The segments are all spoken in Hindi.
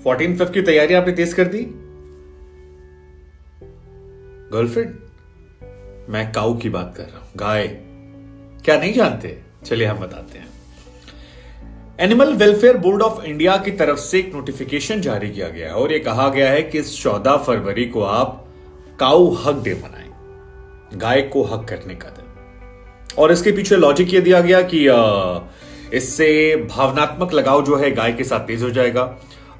14 की तैयारी आपने तेज कर दी। गर्लफ्रेंड, मैं काऊ की बात कर रहा हूं, गाय। क्या नहीं जानते? चलिए हम बताते हैं। Animal welfare board of India की तरफ से एक नोटिफिकेशन जारी किया गया है और यह कहा गया है कि इस 14 फरवरी को आप काऊ हक डे मनाएं, गाय को हक करने का दिन। और इसके पीछे लॉजिक ये दिया गया कि इससे भावनात्मक लगाव जो है गाय के साथ तेज हो जाएगा,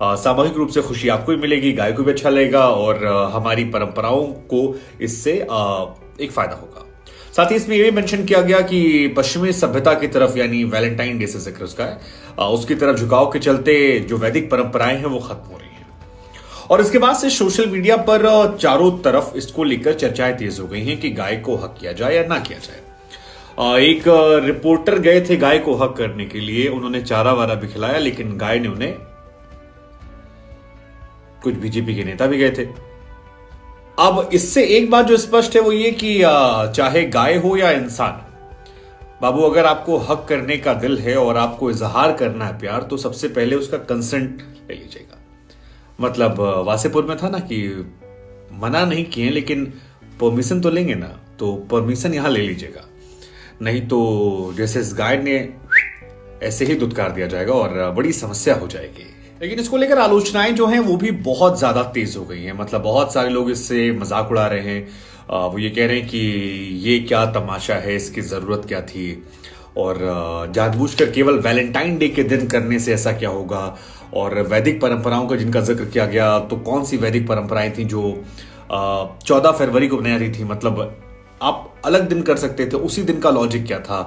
सामूहिक रूप से खुशी आपको भी मिलेगी, गाय को भी अच्छा लगेगा और हमारी परंपराओं को इससे एक फायदा होगा। साथ ही इसमें यह भी मेंशन किया गया कि पश्चिमी सभ्यता की तरफ यानी वैलेंटाइन डे से जिक्र उसका है, उसकी तरफ झुकाव के चलते जो वैदिक परंपराएं हैं वो खत्म हो रही हैं। और इसके बाद से सोशल मीडिया पर चारों तरफ इसको लेकर चर्चाएं तेज हो गई हैं कि गाय को हक किया जाए या ना किया जाए। एक रिपोर्टर गए थे गाय को हक करने के लिए, उन्होंने चारा वारा भी खिलाया, लेकिन गाय ने उन्हें, कुछ बीजेपी के नेता भी गए थे। अब इससे एक बात जो स्पष्ट है वो ये कि चाहे गाय हो या इंसान, बाबू अगर आपको हक करने का दिल है और आपको इजहार करना है प्यार, तो सबसे पहले उसका कंसेंट ले लीजिएगा। मतलब वासेपुर में था ना कि मना नहीं किए लेकिन परमिशन तो लेंगे ना, तो परमिशन यहां ले लीजिएगा, नहीं तो जैसे इस गाय ने ऐसे ही दुत्कार दिया जाएगा और बड़ी समस्या हो जाएगी। लेकिन इसको लेकर आलोचनाएं जो हैं वो भी बहुत ज्यादा तेज हो गई हैं। मतलब बहुत सारे लोग इससे मजाक उड़ा रहे हैं, वो ये कह रहे हैं कि ये क्या तमाशा है, इसकी जरूरत क्या थी, और जानबूझकर केवल वैलेंटाइन डे के दिन करने से ऐसा क्या होगा। और वैदिक परंपराओं का जिनका जिक्र किया गया, तो कौन सी वैदिक परंपराएं थी जो 14 फरवरी को बनाई रही थी? मतलब आप अलग दिन कर सकते थे, उसी दिन का लॉजिक क्या था?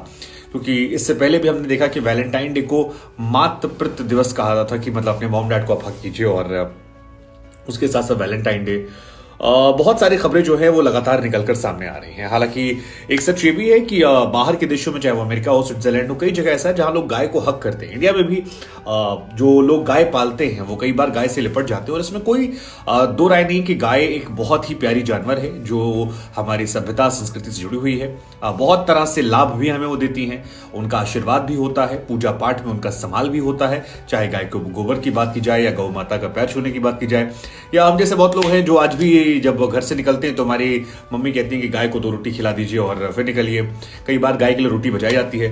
क्योंकि इससे पहले भी हमने देखा कि वैलेंटाइन डे को मातृ पितृ दिवस कहा जाता था कि मतलब अपने मॉम डैड को आप हक कीजिए, और उसके साथ साथ वैलेंटाइन डे। बहुत सारी खबरें जो है वो लगातार निकलकर सामने आ रही हैं। हालांकि एक सच ये भी है कि बाहर के देशों में, चाहे वो अमेरिका हो, स्विट्जरलैंड हो, कई जगह ऐसा है जहां लोग गाय को हक करते हैं। इंडिया में भी जो लोग गाय पालते हैं वो कई बार गाय से लिपट जाते हैं, और इसमें कोई दो राय नहीं कि गाय एक बहुत ही प्यारी जानवर है जो हमारी सभ्यता संस्कृति से जुड़ी हुई है। बहुत तरह से लाभ भी हमें वो देती हैं, उनका आशीर्वाद भी होता है, पूजा पाठ में उनका इस्तेमाल भी होता है, चाहे गाय को गोबर की बात की जाए या गौ माता का पैर छूने की बात की जाए, या हम जैसे बहुत लोग हैं जो आज भी जब घर से निकलते हैं तो हमारी मम्मी कहती हैं कि गाय को 2 रोटी खिला दीजिए और फिर निकलिए। कई बार गाय के लिए रोटी बचाई जाती है,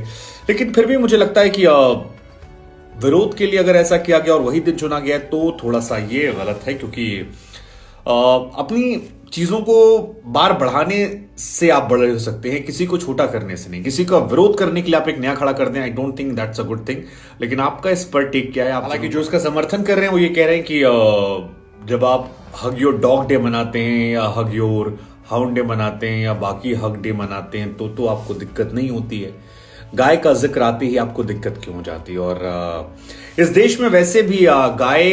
लेकिन फिर भी मुझे लगता है कि विरोध के लिए अगर ऐसा किया गया और वही दिन चुना गया तो थोड़ा सा ये गलत है, क्योंकि अपनी चीजों को बार बढ़ाने से आप बड़े हो सकते हैं, किसी को छोटा करने से नहीं। किसी का विरोध करने के लिए आप एक नया खड़ा कर दें, I don't think that's a good thing. लेकिन आपका इस पर टेक क्या है? हालांकि जो इसका समर्थन कर रहे हैं वो ये कह रहे हैं कि जब आप हग योर डॉग डे मनाते हैं या हग योर हाउंड डे मनाते हैं या बाकी हग डे मनाते हैं तो आपको दिक्कत नहीं होती है। गाय का जिक्र आते ही आपको दिक्कत क्यों हो जाती है? और इस देश में वैसे भी गाय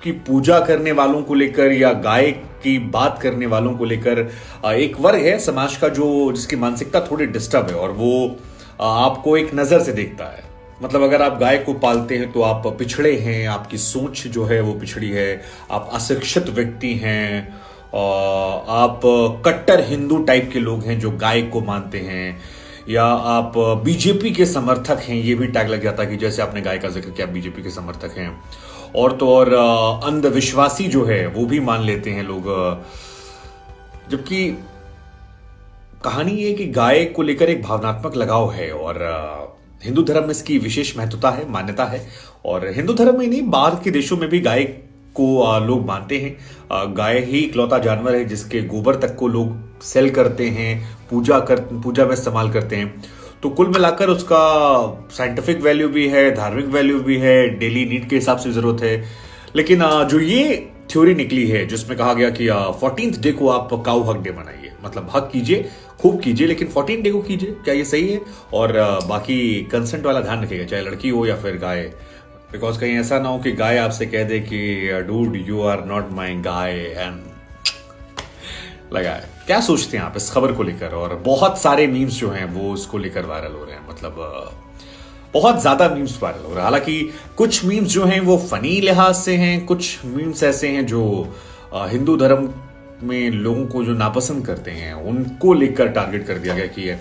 की पूजा करने वालों को लेकर या गाय की बात करने वालों को लेकर एक वर्ग है समाज का जो जिसकी मानसिकता थोड़ी डिस्टर्ब है, और वो आपको एक नजर से देखता है। मतलब अगर आप गाय को पालते हैं तो आप पिछड़े हैं, आपकी सोच जो है वो पिछड़ी है, आप अशिक्षित व्यक्ति हैं, आप कट्टर हिंदू टाइप के लोग हैं जो गाय को मानते हैं, या आप बीजेपी के समर्थक हैं। ये भी टैग लग जाता है कि जैसे आपने गाय का जिक्र किया, बीजेपी के समर्थक हैं। और तो और अंधविश्वासी जो है वो भी मान लेते हैं लोग, जबकि कहानी ये है कि गाय को लेकर एक भावनात्मक लगाव है, और हिंदू धर्म में इसकी विशेष महत्वता है, मान्यता है। और हिंदू धर्म में नहीं, बाहर के देशों में भी गाय को लोग मानते हैं। गाय ही इकलौता जानवर है जिसके गोबर तक को लोग सेल करते हैं, पूजा में इस्तेमाल करते हैं। तो कुल मिलाकर उसका साइंटिफिक वैल्यू भी है, धार्मिक वैल्यू भी है, डेली नीड के हिसाब से जरूरत है। लेकिन जो ये थ्योरी निकली है जिसमें कहा गया कि 14th डे को आप काऊ हक डे मनाइए, मतलब हक कीजिए, खूब कीजिए, लेकिन 14 डे को कीजिए, क्या ये सही है? और बाकी कंसेंट वाला ध्यान रखिएगा, चाहे लड़की हो या फिर गाय, बिकॉज कहीं ऐसा ना हो कि गाय आपसे कह दे कि dude you are not my guy and लगाए। क्या सोचते हैं आप इस खबर को लेकर? और बहुत सारे मीम्स जो हैं वो इसको लेकर वायरल हो रहे हैं, मतलब बहुत ज्यादा मीम्स वायरल हो रहा है। हालांकि कुछ मीम्स जो हैं वो फनी लिहाज से हैं, कुछ मीम्स ऐसे हैं जो हिंदू धर्म में लोगों को जो नापसंद करते हैं उनको लेकर टारगेट कर दिया गया कि है,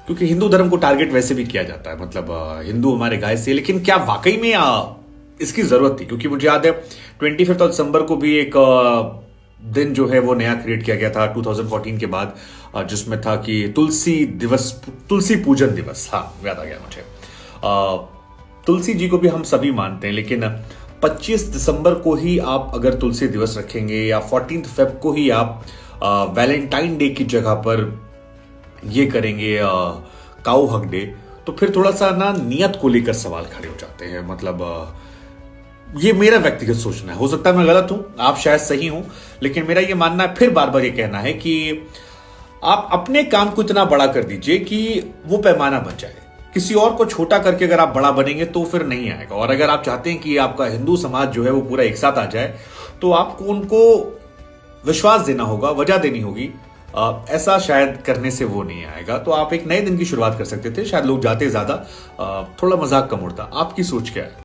क्योंकि हिंदू धर्म को टारगेट वैसे भी किया जाता है, मतलब हिंदू हमारे गाय से। लेकिन क्या वाकई में इसकी जरूरत थी, क्योंकि मुझे याद है 25 दिसंबर को भी एक दिन जो है वो नया क्रिएट किया गया था 2014 के बाद, जिसमें था कि तुलसी पूजन दिवस। हाँ, याद आ गया मुझे। तुलसी जी को भी हम सभी मानते हैं, लेकिन 25 दिसंबर को ही आप अगर तुलसी दिवस रखेंगे या 14 फेब को ही आप वैलेंटाइन डे की जगह पर ये करेंगे काऊ हक डे, तो फिर थोड़ा सा ना नियत को लेकर सवाल खड़े हो जाते हैं। मतलब ये मेरा व्यक्तिगत सोचना है, हो सकता है मैं गलत हूं, आप शायद सही हूं, लेकिन मेरा ये मानना है, फिर बार बार ये कहना है कि आप अपने काम को इतना बड़ा कर दीजिए कि वो पैमाना बन जाए। किसी और को छोटा करके अगर आप बड़ा बनेंगे तो फिर नहीं आएगा। और अगर आप चाहते हैं कि आपका हिंदू समाज जो है वो पूरा एक साथ आ जाए, तो आपको उनको विश्वास देना होगा, वजह देनी होगी। ऐसा शायद करने से वो नहीं आएगा। तो आप एक नए दिन की शुरुआत कर सकते थे, शायद लोग जाते ज्यादा, थोड़ा मजाक कम उड़ता। आपकी सोच क्या है?